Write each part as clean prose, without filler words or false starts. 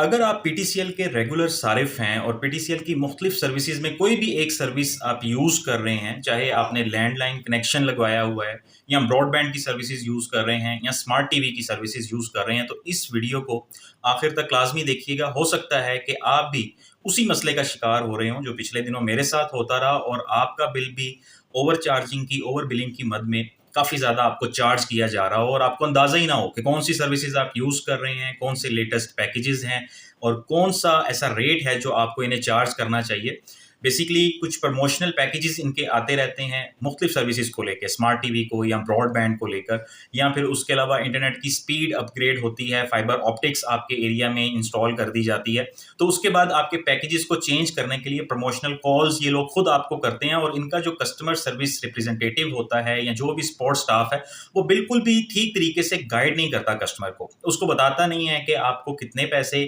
अगर आप पीटीसीएल के रेगुलर सारिफ हैं और पीटीसीएल की मुख्तलिफ सर्विसेज में कोई भी एक सर्विस आप यूज़ कर रहे हैं, चाहे आपने लैंडलाइन कनेक्शन लगवाया हुआ है या ब्रॉडबैंड की सर्विसेज यूज़ कर रहे हैं या स्मार्ट टीवी की सर्विसेज यूज़ कर रहे हैं, तो इस वीडियो को आखिर तक लाजमी देखिएगा। हो सकता है कि आप भी उसी मसले का शिकार हो रहे हों जो पिछले दिनों मेरे साथ होता रहा और आपका बिल भी ओवर चार्जिंग की, ओवर बिलिंग की मद में काफ़ी ज़्यादा आपको चार्ज किया जा रहा हो और आपको अंदाज़ा ही ना हो कि कौन सी सर्विसेज आप यूज़ कर रहे हैं, कौन से लेटेस्ट पैकेजेस हैं और कौन सा ऐसा रेट है जो आपको इन्हें चार्ज करना चाहिए। बेसिकली कुछ प्रमोशनल पैकेजेस इनके आते रहते हैं मुख्तलिफ सर्विसेज को लेकर, स्मार्ट टीवी को या ब्रॉडबैंड को लेकर, या फिर उसके अलावा इंटरनेट की स्पीड अपग्रेड होती है, फाइबर ऑप्टिक्स आपके एरिया में इंस्टॉल कर दी जाती है। तो उसके बाद आपके पैकेजेस को चेंज करने के लिए प्रमोशनल कॉल्स ये लोग खुद आपको करते हैं और इनका जो कस्टमर सर्विस रिप्रेजेंटेटिव होता है या जो भी सपोर्ट स्टाफ है, वो बिल्कुल भी ठीक तरीके से गाइड नहीं करता कस्टमर को। उसको बताता नहीं है कि आपको कितने पैसे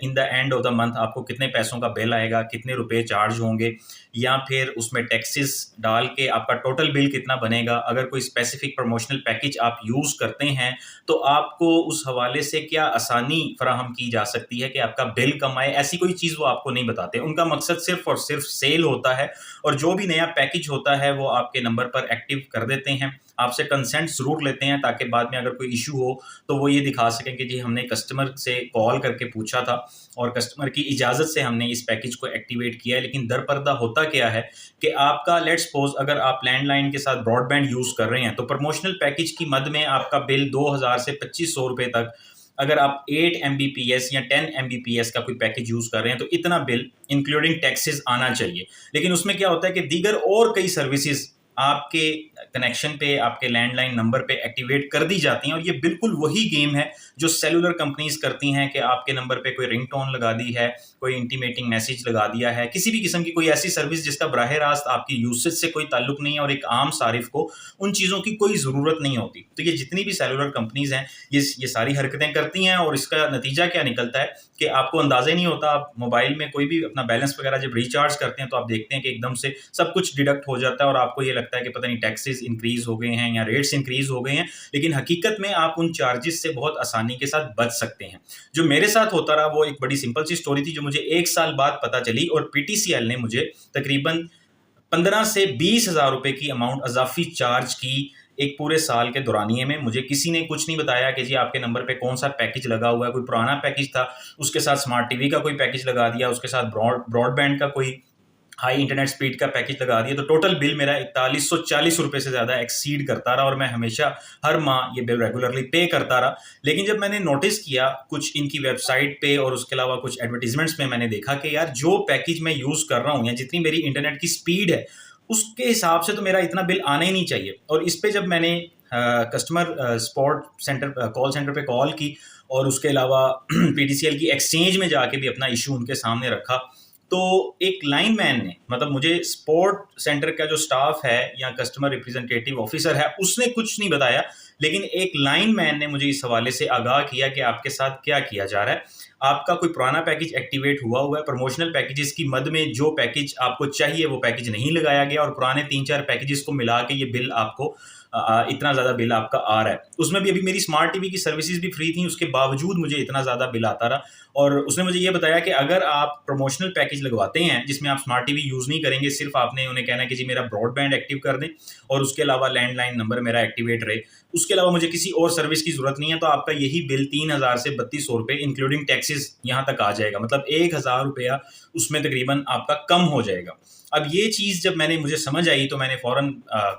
in the end of the month आपको कितने पैसों का बिल आएगा, कितने रुपए चार्ज होंगे, या फिर उसमें टैक्सेस डाल के आपका टोटल बिल कितना बनेगा। अगर कोई स्पेसिफिक प्रमोशनल पैकेज आप यूज़ करते हैं तो आपको उस हवाले से क्या आसानी फराहम की जा सकती है कि आपका बिल कम आए, ऐसी कोई चीज़ वो आपको नहीं बताते। उनका मकसद सिर्फ और सिर्फ सेल होता है और जो भी नया पैकेज होता है वो आपके नंबर पर एक्टिव कर देते हैं। आपसे कंसेंट ज़रूर लेते हैं ताकि बाद में अगर कोई इशू हो तो वो ये दिखा सकें कि जी हमने कस्टमर से कॉल करके पूछा था और कस्टमर की इजाज़त से हमने इस पैकेज को एक्टिवेट किया है। लेकिन दरपर्दा होता क्या है कि आपका लेट्स सपोज अगर आप लैंडलाइन के साथ ब्रॉडबैंड यूज़ कर रहे हैं तो प्रमोशनल पैकेज की मद में आपका बिल 2000 से 2500 रुपये तक, अगर आप 8 एमबीपीएस या 10 एमबीपीएस का कोई पैकेज यूज़ कर रहे हैं तो इतना बिल इंक्लूडिंग टैक्सेस आना चाहिए। लेकिन उसमें क्या होता है कि दीगर और कई सर्विसेज आपके कनेक्शन पे, आपके लैंडलाइन नंबर पे एक्टिवेट कर दी जाती हैं और ये बिल्कुल वही गेम है जो सेलुलर कंपनीज करती हैं कि आपके नंबर पे कोई रिंगटोन लगा दी है, कोई इंटीमेटिंग मैसेज लगा दिया है, किसी भी किस्म की कोई ऐसी सर्विस जिसका बराह रास्त आपकी यूसेज से कोई ताल्लुक नहीं है और एक आम सारिफ को उन चीज़ों की कोई ज़रूरत नहीं होती। तो ये जितनी भी सेलुलर कंपनीज हैं ये सारी हरकतें करती हैं और इसका नतीजा क्या निकलता है कि आपको अंदाज़ा ही नहीं होता। आप मोबाइल में कोई भी अपना बैलेंस वगैरह जब रिचार्ज करते हैं तो आप देखते हैं कि एकदम से सब कुछ डिडक्ट हो जाता है और आपको ये लगता है कि पता नहीं टैक्सेस इंक्रीज हो गए हैं या रेट्स इंक्रीज हो गए हैं। लेकिन हकीकत में आप उन चार्जेस से बहुत आसानी के साथ बच सकते हैं। जो मेरे साथ होता रहा वो एक बड़ी सिंपल सी स्टोरी थी जो मुझे 1 साल बाद पता चली और पीटीसीएल ने मुझे तकरीबन 15 से 20 हज़ार रुपए की अमाउंट अजाफी चार्ज की। एक पूरे साल के दौरानिए में मुझे किसी ने कुछ नहीं बताया कि जी आपके नंबर पे कौन सा पैकेज लगा हुआ है। कोई पुराना पैकेज था, उसके साथ स्मार्ट टीवी का कोई पैकेज लगा दिया, उसके साथ ब्रॉडबैंड का कोई हाई इंटरनेट स्पीड का पैकेज लगा दिया, तो टोटल बिल मेरा 4140 रुपये से ज़्यादा एक्सीड करता रहा और मैं हमेशा हर माह ये बिल रेगुलरली पे करता रहा। लेकिन जब मैंने नोटिस किया कुछ इनकी वेबसाइट पे और उसके अलावा कुछ एडवर्टीजमेंट्स में, मैंने देखा कि यार जो पैकेज मैं यूज़ कर रहा हूँ या जितनी मेरी इंटरनेट की स्पीड है उसके हिसाब से तो मेरा इतना बिल आना ही नहीं चाहिए। और इस पे जब मैंने customer support centre call centre पे कॉल की और उसके अलावा पीटीसीएल की एक्सचेंज में जाके भी अपना इशू उनके सामने रखा, तो एक लाइन मैन ने, मतलब मुझे सपोर्ट सेंटर का जो स्टाफ है या कस्टमर रिप्रेजेंटेटिव ऑफिसर है, उसने कुछ नहीं बताया, लेकिन एक लाइन मैन ने मुझे इस हवाले से आगाह किया कि आपके साथ क्या किया जा रहा है। आपका कोई पुराना पैकेज एक्टिवेट हुआ है, प्रमोशनल पैकेजेस की मद में जो पैकेज आपको चाहिए वो पैकेज नहीं लगाया गया और पुराने 3-4 पैकेजेस को मिला के ये बिल आपको इतना ज़्यादा बिल आपका आ रहा है। उसमें भी अभी मेरी स्मार्ट टीवी की सर्विसेज भी फ्री थी, उसके बावजूद मुझे इतना ज़्यादा बिल आता रहा। और उसने मुझे ये बताया कि अगर आप प्रमोशनल पैकेज लगवाते हैं जिसमें आप स्मार्ट टीवी यूज़ नहीं करेंगे, सिर्फ आपने उन्हें कहना है कि जी मेरा ब्रॉडबैंड एक्टिव कर दें और उसके अलावा लैंडलाइन नंबर मेरा एक्टिवेट रहे, उसके अलावा मुझे किसी और सर्विस की ज़रूरत नहीं है, तो आपका यही बिल 3000 से 3200 रुपये इंक्लूडिंग टैक्सेस यहाँ तक आ जाएगा। मतलब 1000 रुपया उसमें तकरीबन आपका कम हो जाएगा। अब ये चीज़ जब मुझे समझ आई तो मैंने फ़ौरन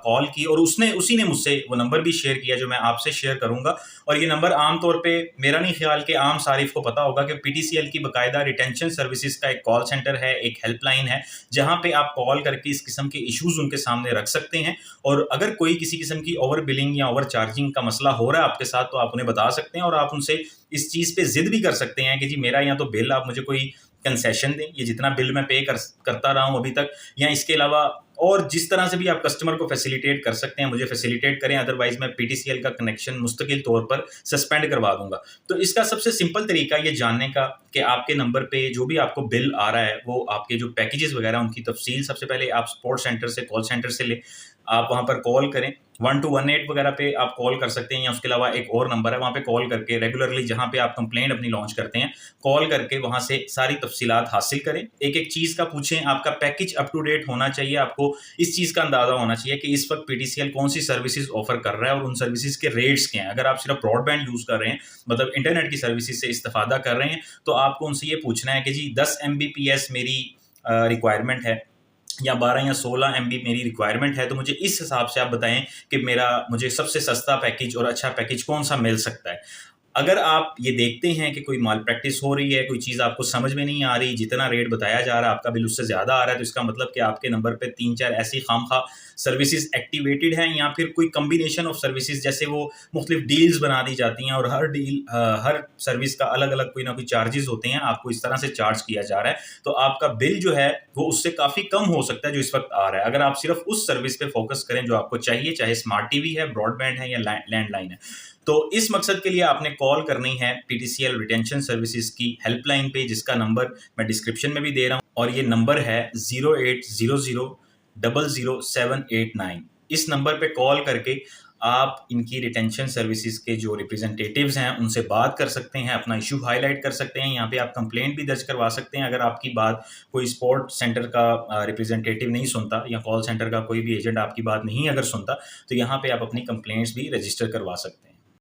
कॉल की और उसी ने मुझसे वो नंबर भी शेयर किया जो मैं आपसे शेयर करूँगा। और ये नंबर आम तौर पे मेरा नहीं ख्याल कि आम सारिफ को पता होगा कि पीटीसीएल की बाकायदा रिटेंशन सर्विसेज का एक कॉल सेंटर है, एक हेल्पलाइन है, जहाँ पे आप कॉल करके इस किस्म के इश्यूज़ उनके सामने रख सकते हैं। और अगर कोई किसी किस्म की ओवर बिलिंग या ओवर चार्जिंग का मसला हो रहा है आपके साथ, तो आप उन्हें बता सकते हैं और आप उनसे इस चीज़ पे ज़िद भी कर सकते हैं कि जी मेरा या तो बिल आप मुझे कोई कंसेशन दें, ये जितना बिल मैं पे करता रहा हूँ अभी तक, या इसके अलावा और जिस तरह से भी आप कस्टमर को फैसिलिटेट कर सकते हैं मुझे फैसिलिटेट करें, अदरवाइज मैं पीटीसीएल का कनेक्शन मुस्तकिल तौर पर सस्पेंड करवा दूंगा। तो इसका सबसे सिंपल तरीका ये जानने का कि आपके नंबर पे जो भी आपको बिल आ रहा है वो आपके जो पैकेजेस वगैरह उनकी तफसील सबसे पहले आप सपोर्ट सेंटर से, कॉल सेंटर से ले। आप वहाँ पर कॉल करें। 1218 वगैरह पे आप कॉल कर सकते हैं, या उसके अलावा एक और नंबर है, वहाँ पे कॉल करके रेगुलरली जहाँ पे आप कंप्लेंट अपनी लॉन्च करते हैं, कॉल करके वहाँ से सारी तफसीलात हासिल करें। एक-एक चीज़ का पूछें, आपका पैकेज अप टू डेट होना चाहिए, आपको इस चीज़ का अंदाज़ा होना चाहिए कि इस वक़्त पीटीसीएल कौन-सी सर्विसेज़ ऑफ़र कर रहा है और उन सर्विसेज़ के रेट्स क्या हैं। अगर आप सिर्फ़ ब्रॉडबैंड यूज़ कर रहे हैं, मतलब इंटरनेट की सर्विसेज़ से इस्तिफ़ादा कर रहे हैं, तो आपको उनसे ये पूछना है कि जी 10 एमबीपीएस मेरी रिक्वायरमेंट है, या 12 या 16 एमबी मेरी रिक्वायरमेंट है, तो मुझे इस हिसाब से आप बताएं कि मुझे सबसे सस्ता पैकेज और अच्छा पैकेज कौन सा मिल सकता है। अगर आप ये देखते हैं कि कोई माल प्रैक्टिस हो रही है, कोई चीज़ आपको समझ में नहीं आ रही, जितना रेट बताया जा रहा है आपका बिल उससे ज़्यादा आ रहा है, तो इसका मतलब कि आपके नंबर पे 3-4 ऐसी खामखा सर्विसेज एक्टिवेटेड हैं, या फिर कोई कम्बिनेशन ऑफ सर्विसेज, जैसे वो मुख्तलिफ डील्स बना दी जाती हैं और हर सर्विस का अलग अलग कोई ना कोई चार्जेस होते हैं, आपको इस तरह से चार्ज किया जा रहा है, तो आपका बिल जो है वो उससे काफ़ी कम हो सकता है जो इस वक्त आ रहा है, अगर आप सिर्फ उस सर्विस पे फोकस करें जो आपको चाहिए, चाहे स्मार्ट टीवी है, ब्रॉडबैंड है या लैंडलाइन है। तो इस मकसद के लिए आपने कॉल करनी है पीटीसीएल रिटेंशन सर्विसेज की हेल्पलाइन पे, जिसका नंबर मैं डिस्क्रिप्शन में भी दे रहा हूँ, और ये नंबर है 0800 000789। इस नंबर पे कॉल करके आप इनकी रिटेंशन सर्विसेज के जो रिप्रेजेंटेटिव्स हैं उनसे बात कर सकते हैं, अपना इशू हाईलाइट कर सकते हैं, यहाँ पे आप कंप्लेंट भी दर्ज करवा सकते हैं अगर आपकी बात कोई स्पोर्ट सेंटर का रिप्रेजेंटेटिव नहीं सुनता, या कॉल सेंटर का कोई भी एजेंट आपकी बात नहीं अगर सुनता, तो यहाँ पे आप अपनी कंप्लेंट्स भी रजिस्टर करवा सकते हैं।